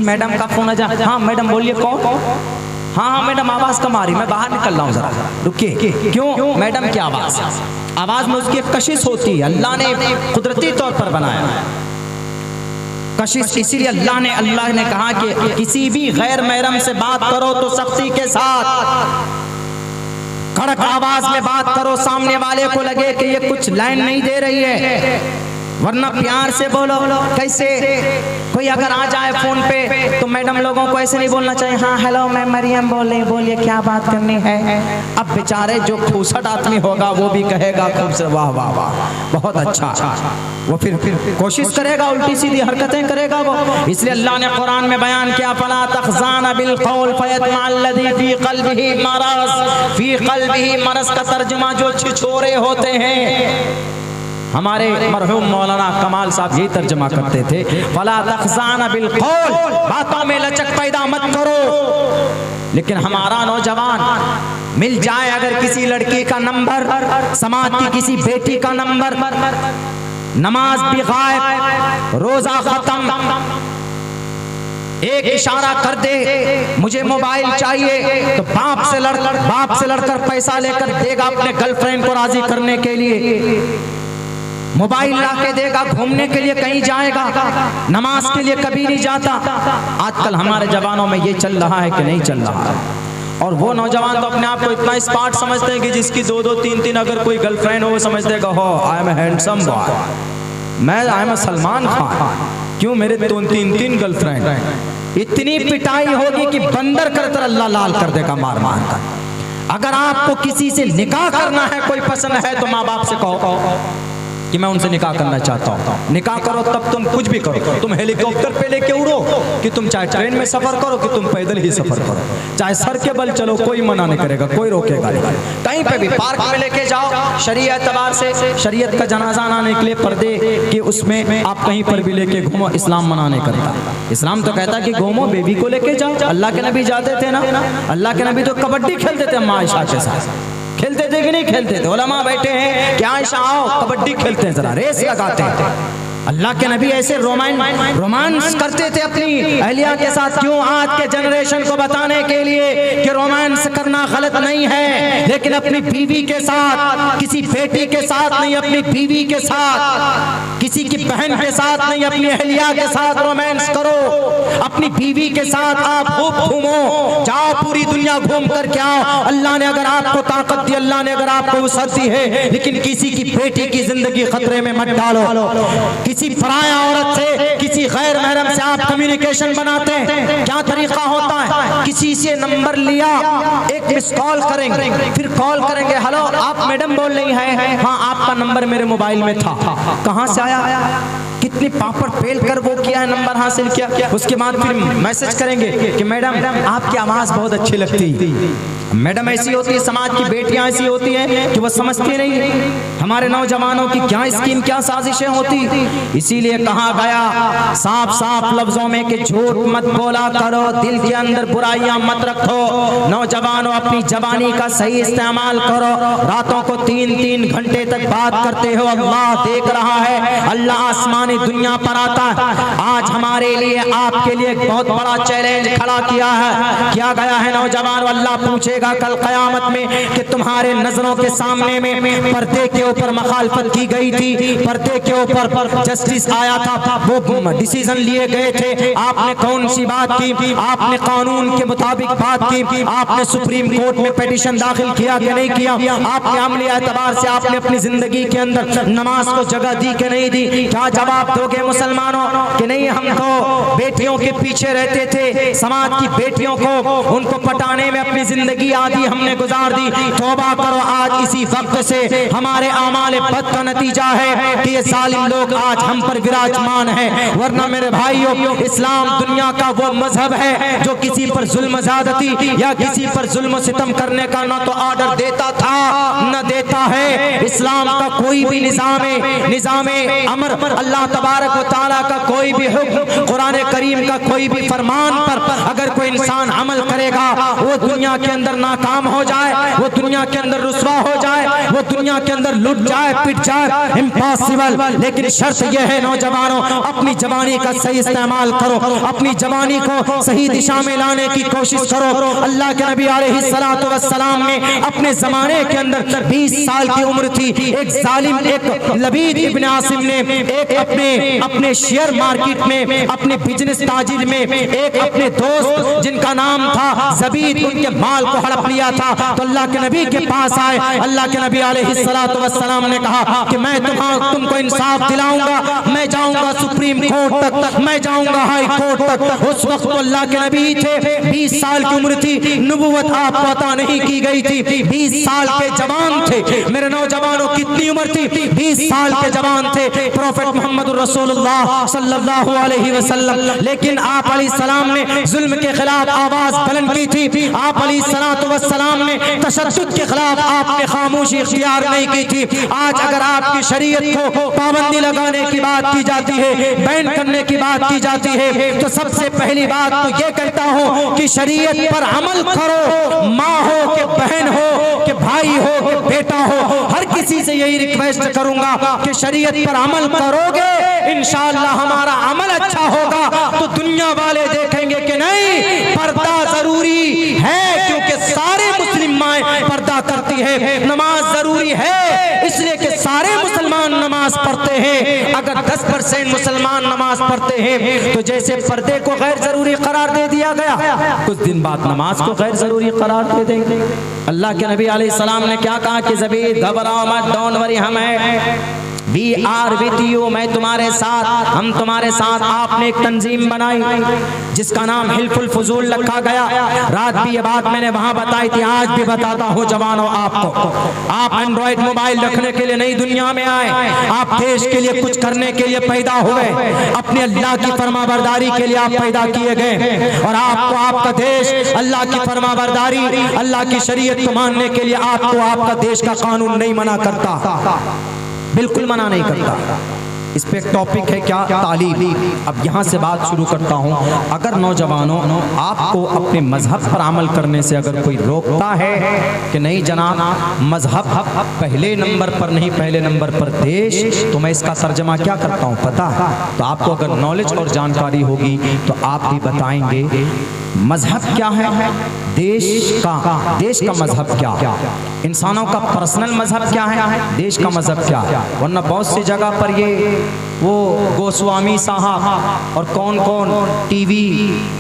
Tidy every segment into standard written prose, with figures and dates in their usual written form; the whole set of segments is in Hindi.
मैडम का फोन आ जा। हाँ मैडम बोलिए कौन? हाँ हाँ मैडम आवाज कम आ रही, मैं बाहर निकल रहा हूँ जरा, रुकिए। क्यों? मैडम की आवाज, आवाज में उसकी एक कशिश होती है, अल्लाह ने कुदरती तौर पर बनाया कशिश। इसीलिए अल्लाह ने कहा कि किसी भी गैर महरम से बात करो तो सख्ती के साथ, कड़क आवाज में बात करो, सामने वाले को लगे कि ये कुछ लाइन नहीं दे रही है, वरना प्यार से बोलो। कैसे? कोई अगर आ जाए फोन पे तो मैडम लोगों को ऐसे नहीं बोलना चाहिए, हाँ हेलो मैं मरियम बोल रही, बोलिए क्या बात करनी है। अब बेचारे जो खूसट आदमी होगा वो भी कहेगा खूब से वाह वाह वाह बहुत अच्छा, वो फिर कोशिश करेगा, उल्टी सीधी हरकतें करेगा वो। इसलिए अल्लाह ने कुरान में बयान किया, फला तखज़ान बिल कौल फयतमअल्लज़ी फी क़ल्बिही मरज़। फी क़ल्बिही मरज़ का तर्जुमा जो छिछोरे होते हैं, हमारे मरहूम मौलाना कमाल साहब यही तर्जमा करते थे, फला तखज़ान बिल कौल, बातों में लचक पैदा मत करो। लेकिन हमारा नौजवान मिल जाए अगर किसी लड़की का नंबर, समाज की किसी बेटी का नंबर, नमाज भी गायब, रोजा खत्म, एक इशारा कर दे मुझे मोबाइल चाहिए, तो बाप से लड़कर पैसा लेकर देगा अपने गर्लफ्रेंड को राजी करने के लिए, मोबाइल ला के देगा, घूमने के लिए कहीं जाएगा, नमाज के लिए कभी नहीं जाता। आजकल हमारे जवानों में ये चल रहा है कि नहीं चल रहा है। और वो नौजवान तो अपने आप को इतना स्मार्ट समझते हैं कि जिसकी 2-2 3-3 अगर कोई गर्लफ्रेंड हो वो समझते हो आई एम हैंडसम बॉय, मैं आई एम सलमान खान, क्यों मेरे 2-3 गर्लफ्रेंड। इतनी पिटाई होगी कि बंदर कर अल्लाह लाल कर देगा मार मार कर। अगर आपको किसी से निकाह करना है, कोई पसंद है, तो माँ बाप से कहो कि मैं उनसे निकाह करना चाहता हूँ, निकाह करो, तब तुम कुछ भी करो, तुम हेलीकॉप्टर पे लेके उड़ो, कि तुम चाहे ट्रेन में सफर करो, कि तुम पैदल ही सफर करो, चाहे सर के बल चलो, कोई मना नहीं करेगा, कोई रोकेगा नहीं। कहीं पे भी पार्क में लेके जाओ, शरीयत एतबार से शरीयत का जनाजा ना निकले पर्दे कि उसमें आप कहीं पर भी लेके घूमो, इस्लाम मना नहीं करता। इस्लाम तो कहता कि घूमो, बेबी को लेके जाओ। अल्लाह के नबी जाते थे ना, अल्लाह के नबी तो कबड्डी खेलते थे अम्मा आयशा के साथ, खेलते थे कि नहीं खेलते थे? उलमा बैठे हैं कि आयशा आओ कबड्डी खेलते हैं, जरा रेस लगाते हैं। अल्लाह के नबी ऐसे रोमांस करते थे अपनी अहलिया के साथ। क्यों? आज के जनरेशन को बताने के लिए कि रोमांस करना गलत नहीं है, लेकिन अपनी बीवी के साथ, किसी बेटी के साथ नहीं, अपनी बीवी के साथ, किसी की बहन के साथ नहीं, अपनी अहलिया के साथ रोमांस करो। अपनी बीवी के साथ आप खूब घूमो, जाओ पूरी दुनिया घूम कर के आओ। अल्लाह ने अगर आपको ताकत दी, अल्लाह ने अगर आपको वसअत दी है, लेकिन किसी की बेटी की जिंदगी खतरे में मत डालो। किसी पराया औरत से, किसी गैर महरम से आप कम्युनिकेशन बनाते हैं, क्या तरीका होता है? किसी से नंबर लिया, एक मिस कॉल करेंगे, फिर कॉल करेंगे, हेलो आप मैडम बोल रही हैं? हाँ आपका नंबर मेरे मोबाइल में था, कहाँ से आया? कितनी पापड़ पेल कर वो किया है, नंबर हासिल किया। उसके बाद फिर मैसेज करेंगे कि मैडम आपकी आवाज बहुत अच्छी लगती है। मैडम ऐसी होती है, समाज की बेटियां ऐसी होती हैं कि वो समझती नहीं हमारे नौजवानों की क्या स्कीम, क्या साजिशें होती। इसीलिए कहा गया साफ साफ लफ्जों में कि झूठ मत बोला करो, दिल के अंदर बुराइयां मत रखो। नौजवानों अपनी जबानी का सही इस्तेमाल करो। रातों को 3-3 घंटे तक बात करते हो, अल्लाह देख रहा है, अल्लाह आसमानी दुनिया पर आता है। आज हमारे लिए, आपके लिए एक बहुत बड़ा चैलेंज खड़ा किया गया है नौजवानों। अल्लाह पूछेगा कल क़यामत में कि तुम्हारे नजरों के सामने में पर्दे के ऊपर मखालफत की गई थी, पर्दे के ऊपर जस्टिस आया था, वो डिसीजन लिए गए थे, आपने कौन सी बात की? आपने कानून के मुताबिक बात की? आपने सुप्रीम कोर्ट में पिटीशन दाखिल किया कि नहीं किया? आपने अमली एतबार से आपने अपनी जिंदगी के अंदर नमाज को जगह दी कि नहीं दी? क्या जवाब दोगे मुसलमानों कि नहीं हम तो बेटियों के पीछे रहते थे, समाज की बेटियों को उनको पटाने में अपनी जिंदगी आदि हमने गुजार दी। तौबा करो, आज इसी वक्त से हमारे आमाल बद का नतीजा है कि ये जालिम लोग आज हम पर विराजमान है। वरना मेरे भाइयों, इस्लाम दुनिया का वो मजहब है जो किसी पर जुल्म ज़्यादती या किसी पर जुल्म सितम करने का ना तो ऑर्डर देता था न देता है। इस्लाम का कोई भी निज़ाम अमर, अल्लाह तबारक व तआला का कोई भी हुक्म, कुरान करीम का कोई भी फरमान पर अगर कोई इंसान अमल करेगा, वो दुनिया के अंदर अंदर नाकाम हो जाए, वो दुनिया के अंदर रुसवा हो जाए, वो दुनिया के अंदर लुट जाए, पिट जाए, इम्पॉसिबल। लेकिन शर्त यह है नौजवानों, अपनी जवानी का सही इस्तेमाल करो, अपनी जवानी को सही दिशा में लाने की कोशिश करो। अल्लाह के नबी अलैहिस्सलातु वस्सलाम ने अपने जमाने के अंदर 20 साल की उम्र थी, एक जालिम, एक लबीद इब्न आसिम ने एक अपने शेयर मार्केट में, अपने बिजनेस ताजिर में एक अपने दोस्त जिनका नाम था ज़बीद, उनके माल को हड़प लिया था। तो अल्लाह के नबी के पास आए। अल्लाह के नबी अलैहिस्सलातु वस्सलाम ने कहा कि मैं तुमको इंसाफ दिलाऊंगा, मैं जाऊंगा सुप्रीम कोर्ट तक, मैं जाऊंगा हाई कोर्ट तक। उस वक्त तो अल्लाह के नबी थे, 20 साल की उम्र थी, नबुवत आपको अता नहीं की गई थी, 20 साल के जवान थे। मेरे नौजवानों कितनी उम्र थी? 20 साल के जवान थे प्रॉफेट मोहम्मद रसूलुल्लाह सल्लल्लाहु अलैहि वसल्लम। लेकिन आप अलैहिस्सलाम ने जुल्म के खिलाफ आवाज बुलंद की थी, आप अलैहिस्सलातु वस्सलाम ने तशद्दुद के खिलाफ आपने खामोशी इख्तियार नहीं की थी। आज अगर आपकी शरीयत को पाबंदी लगाने की बात की जाती है, बैन करने की बात की जाती है, तो सबसे पहली बात तो ये कहता हूँ कि शरीयत पर अमल करो। माँ हो कि बहन हो कि भाई हो कि बेटा हो, हर किसी से यही रिक्वेस्ट करूंगा कि शरीयत पर अमल करोगे, इंशाअल्लाह हमारा अमल अच्छा होगा तो दुनिया वाले देखेंगे कि नहीं पर्दा जरूरी है, क्योंकि सारे मुस्लिम माएँ पर्दा करती है। नमाज जरूरी है इसलिए कि सारे मुसलमान नमाज पढ़ते हैं। अगर 10% मुसलमान नमाज पढ़ते हैं तो जैसे पर्दे को गैर जरूरी करार दे दिया गया, कुछ दिन बाद नमाज को गैर जरूरी करार दे देंगे। अल्लाह के नबी अलैहिस्सलाम ने क्या कहा कि ज़बीद घबराओ मत, डोंट वरी, हम हैं, वी आर विद यू, मैं तुम्हारे साथ, हम तुम्हारे साथ। आपने एक तंजीम बनाई जिसका नाम हिल्फुल फुजूल रखा गया। रात भी ये बात मैंने वहां बताई थी, आज भी बताता हूँ जवानों आपको। आप एंड्रॉइड मोबाइल रखने के लिए नई दुनिया में आए, आप देश के लिए कुछ करने के लिए पैदा हुए, अपने अल्लाह की फरमाबरदारी के लिए आप पैदा किए गए, और आपको आपका देश अल्लाह की फरमाबरदारी, अल्लाह की शरीयत को मानने के लिए आपको आपका देश का कानून नहीं मना करता, बिल्कुल मना नहीं करता। इस पे एक टॉपिक है क्या, तालीम। अब यहाँ से बात शुरू करता हूँ। अगर नौजवानों आपको अपने मजहब पर अमल करने से अगर कोई रोकता है कि नहीं जनाब मजहब पहले नंबर पर नहीं, पहले नंबर पर देश, तो मैं इसका तर्जमा क्या करता हूँ पता? तो आपको अगर नॉलेज और जानकारी होगी तो आप भी बताएंगे मजहब क्या है, देश का मजहब क्या, इंसानों का पर्सनल मजहब क्या है, देश का मजहब क्या है। वरना बहुत सी जगह पर ये वो गोस्वामी साहब और कौन कौन टीवी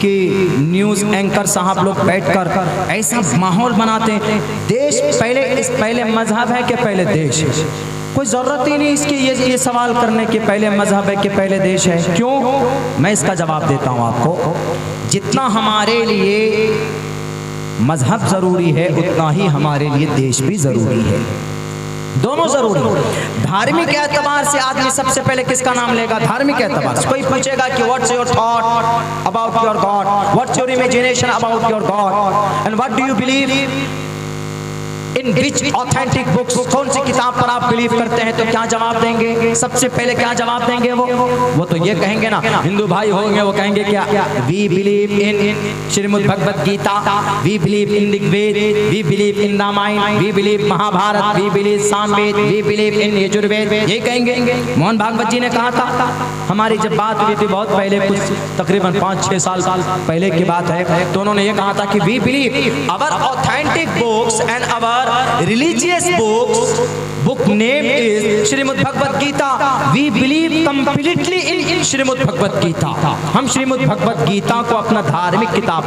के न्यूज़ एंकर साहब लोग बैठकर ऐसा माहौल बनाते हैं, देश पहले मजहब है कि पहले देश है। कोई ज़रूरत ही नहीं इसकी ये सवाल करने के पहले मजहब है कि पहले देश है। क्यों? मैं इसका जवाब देता हूँ आपको। जितना हमारे लिए मजहब ज़रूरी है उतना ही हमारे लिए देश भी ज़रूरी है, दोनों जरूरी। धार्मिक एतबार से आदमी सबसे पहले किसका नाम लेगा? धार्मिक एतबार से। कोई पूछेगा कि what's your thought about your God, what's your imagination about your God, and what do you believe in which authentic books, कौन सी किताब पर आप बिलीव करते हैं? तो क्या जवाब देंगे? सबसे पहले क्या जवाब देंगे? वो तो ये कहेंगे ना, हिंदू भाई होंगे वो कहेंगे क्या, we believe in Shrimad Bhagavad Gita, we believe in Rigveda, we believe in Ramayana, we believe Mahabharata, we believe Samaveda, we believe in Yajurveda, ये कहेंगे। मोहन भागवत जी ने कहा था, हमारी जब बात हुई थी बहुत पहले, कुछ तकरीबन 5-6 साल पहले की बात है, तो उन्होंने ये कहा था कि we believe our authentic books and our religious book name is Shrimad Bhagavad Gita, we believe completely in Shrimad भगवत गीता। हम श्रीमद् भगवत गीता को अपना धार्मिक किताब